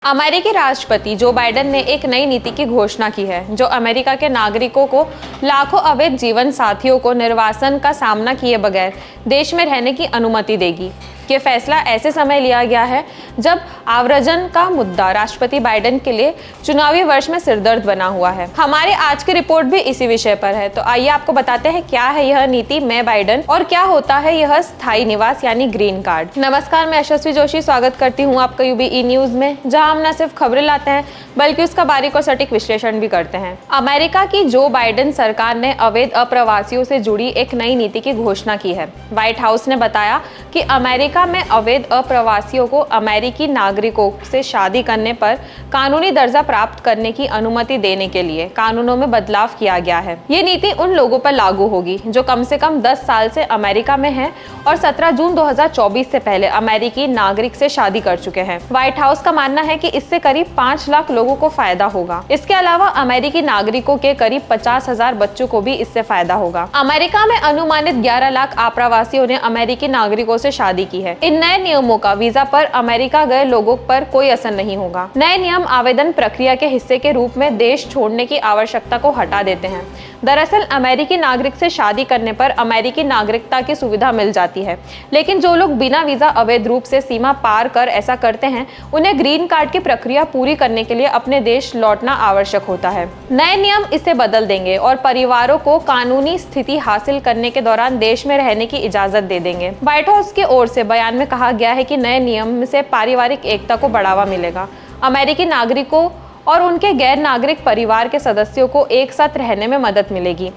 अमेरिकी राष्ट्रपति Joe Biden ने एक नई नीति की घोषणा की है जो अमेरिका के नागरिकों को लाखों अवैध जीवन साथियों को निर्वासन का सामना किए बगैर देश में रहने की अनुमति देगी। ये फैसला ऐसे समय लिया गया है जब आव्रजन का मुद्दा राष्ट्रपति बाइडेन के लिए चुनावी वर्ष में सिरदर्द बना हुआ है। हमारी आज की रिपोर्ट भी इसी विषय पर है, तो आइए आपको बताते हैं क्या है यह नीति मैं बाइडेन और क्या होता है यह स्थायी निवास यानी ग्रीन कार्ड। नमस्कार, मैं यशस्वी जोशी स्वागत करती हूँ आपका यूबीई न्यूज में, जहाँ हम न सिर्फ खबरें लाते हैं बल्कि उसका बारीक और सटीक विश्लेषण भी करते हैं। अमेरिका की जो बाइडेन सरकार ने अवैध अप्रवासियों से जुड़ी एक नई नीति की घोषणा की है। व्हाइट हाउस ने बताया कि अमेरिका में अवैध अप्रवासियों को अमेरिकी नागरिकों से शादी करने पर कानूनी दर्जा प्राप्त करने की अनुमति देने के लिए कानूनों में बदलाव किया गया है। ये नीति उन लोगों पर लागू होगी जो कम से कम 10 साल से अमेरिका में हैं और 17 जून 2024 से पहले अमेरिकी नागरिक से शादी कर चुके हैं। व्हाइट हाउस का मानना है कि इससे करीब 5 लाख लोगों को फायदा होगा। इसके अलावा अमेरिकी नागरिकों के करीब 50,000 बच्चों को भी इससे फायदा होगा। अमेरिका में अनुमानित 11 लाख आप्रवासियों ने अमेरिकी नागरिकों से शादी की है। इन नए नियमों का वीजा पर अमेरिका गए लोगों पर कोई असर नहीं होगा। नए नियम आवेदन प्रक्रिया के हिस्से के रूप में देश छोड़ने की आवश्यकता को हटा देते हैं। दरअसल अमेरिकी नागरिक से शादी करने पर अमेरिकी नागरिकता की सुविधा मिल जाती है, लेकिन जो लोग बिना वीजा अवैध रूप से सीमा पार कर ऐसा करते हैं उन्हें ग्रीन कार्ड की प्रक्रिया पूरी करने के लिए अपने देश लौटना आवश्यक होता है। नए नियम इसे बदल देंगे और परिवारों को कानूनी स्थिति हासिल करने के दौरान देश में रहने की इजाजत दे देंगे। व्हाइट हाउस की ओर से बयान में कहा गया है कि नए नियम से पारिवारिक एकता को बढ़ावा मिलेगा। अमेरिकी नागरिकों और उनके गैर नागरिक परिवार के सदस्यों को एक साथ रहने में मदद मिलेगी।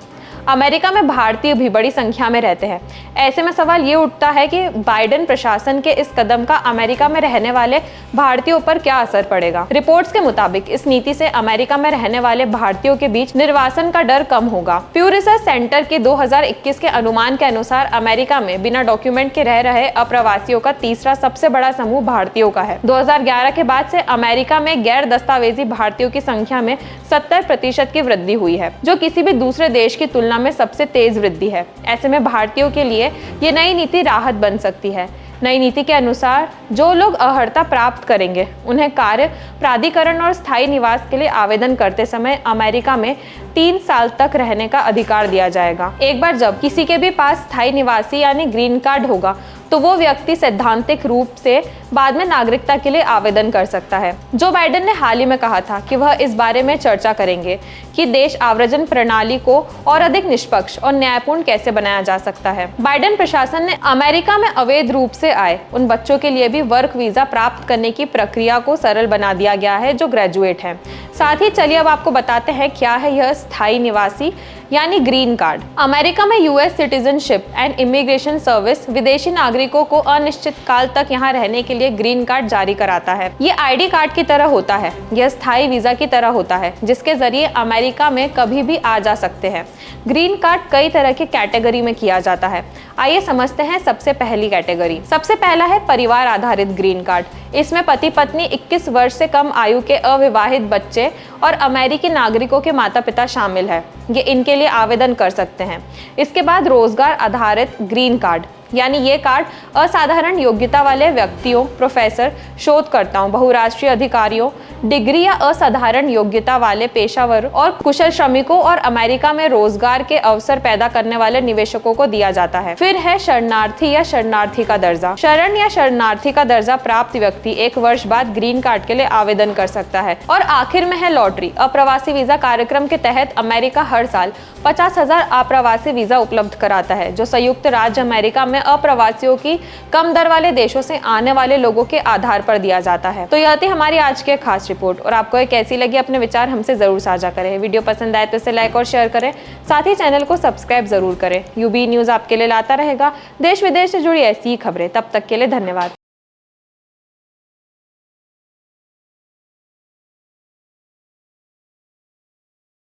अमेरिका में भारतीय भी बड़ी संख्या में रहते हैं। ऐसे में सवाल ये उठता है कि बाइडेन प्रशासन के इस कदम का अमेरिका में रहने वाले भारतीयों पर क्या असर पड़ेगा। रिपोर्ट्स के मुताबिक इस नीति से अमेरिका में रहने वाले भारतीयों के बीच निर्वासन का डर कम होगा। प्यू रिसर्च सेंटर के 2021 के अनुमान के अनुसार अमेरिका में बिना डॉक्यूमेंट के रह रहे अप्रवासियों का तीसरा सबसे बड़ा समूह भारतीयों का है। 2011 के बाद से अमेरिका में गैर दस्तावेजी भारतीयों की संख्या में 70% की वृद्धि हुई है, जो किसी भी दूसरे देश की तुलना में सबसे तेज वृद्धि है। ऐसे में भारतीयों के लिए ये नई नीति राहत बन सकती है। नई नीति के अनुसार जो लोग अर्हता प्राप्त करेंगे उन्हें कार्य प्राधिकरण और स्थायी निवास के लिए आवेदन करते समय अमेरिका में 3 साल तक रहने का अधिकार दिया जाएगा। एक बार जब किसी के भी पास स्थायी निवासी यानी ग्रीन कार्ड होगा तो वो व्यक्ति सैद्धांतिक रूप से बाद में नागरिकता के लिए आवेदन कर सकता है। जो बाइडेन ने हाल ही में कहा था कि वह इस बारे में चर्चा करेंगे कि देश आव्रजन प्रणाली को और अधिक निष्पक्ष और न्यायपूर्ण कैसे बनाया जा सकता है। बाइडेन प्रशासन ने अमेरिका में अवैध रूप से आए उन बच्चों के लिए भी वर्क वीजा प्राप्त करने की प्रक्रिया को सरल बना दिया गया है जो ग्रेजुएट हैं। साथ ही चलिए अब आपको बताते हैं क्या है यह स्थायी निवासी यानी ग्रीन कार्ड। अमेरिका में US citizenship and immigration service विदेशी नागरिकों को अनिश्चित काल तक यहाँ रहने के लिए ग्रीन कार्ड जारी कराता है। ये आईडी कार्ड की तरह होता है। यह स्थायी वीजा की तरह होता है जिसके जरिए अमेरिका में कभी भी आ जा सकते हैं। ग्रीन कार्ड कई तरह की कैटेगरी में किया जाता है। आइए समझते हैं सबसे पहली कैटेगरी। सबसे पहला है परिवार आधारित ग्रीन कार्ड। इसमें पति पत्नी, 21 वर्ष से कम आयु के अविवाहित बच्चे और अमेरिकी नागरिकों के माता पिता शामिल है। ये इनके लिए आवेदन कर सकते हैं। इसके बाद रोजगार आधारित ग्रीन कार्ड, यानी ये कार्ड असाधारण योग्यता वाले व्यक्तियों, प्रोफेसर, शोधकर्ताओं, बहुराष्ट्रीय अधिकारियों, डिग्री या असाधारण योग्यता वाले पेशावर और कुशल श्रमिकों और अमेरिका में रोजगार के अवसर पैदा करने वाले निवेशकों को दिया जाता है। फिर है शरणार्थी या शरणार्थी का दर्जा। शरण या शरणार्थी का दर्जा प्राप्त व्यक्ति 1 वर्ष बाद ग्रीन कार्ड के लिए आवेदन कर सकता है। और आखिर में है लॉटरी। अप्रवासी वीजा कार्यक्रम के तहत अमेरिका हर साल 50,000 अप्रवासी वीजा उपलब्ध कराता है, जो संयुक्त राज्य अमेरिका में अप्रवासियों की कम दर वाले देशों से आने वाले लोगों के आधार पर दिया जाता है। तो यह थी हमारी आज की खास रिपोर्ट और आपको ये कैसी लगी अपने विचार हमसे जरूर साझा करें। वीडियो पसंद आए तो इसे लाइक और शेयर करें, साथ ही चैनल को सब्सक्राइब जरूर करें। यूबी न्यूज आपके लिए लाता रहेगा देश विदेश से जुड़ी ऐसी ही खबरें। तब तक के लिए धन्यवाद।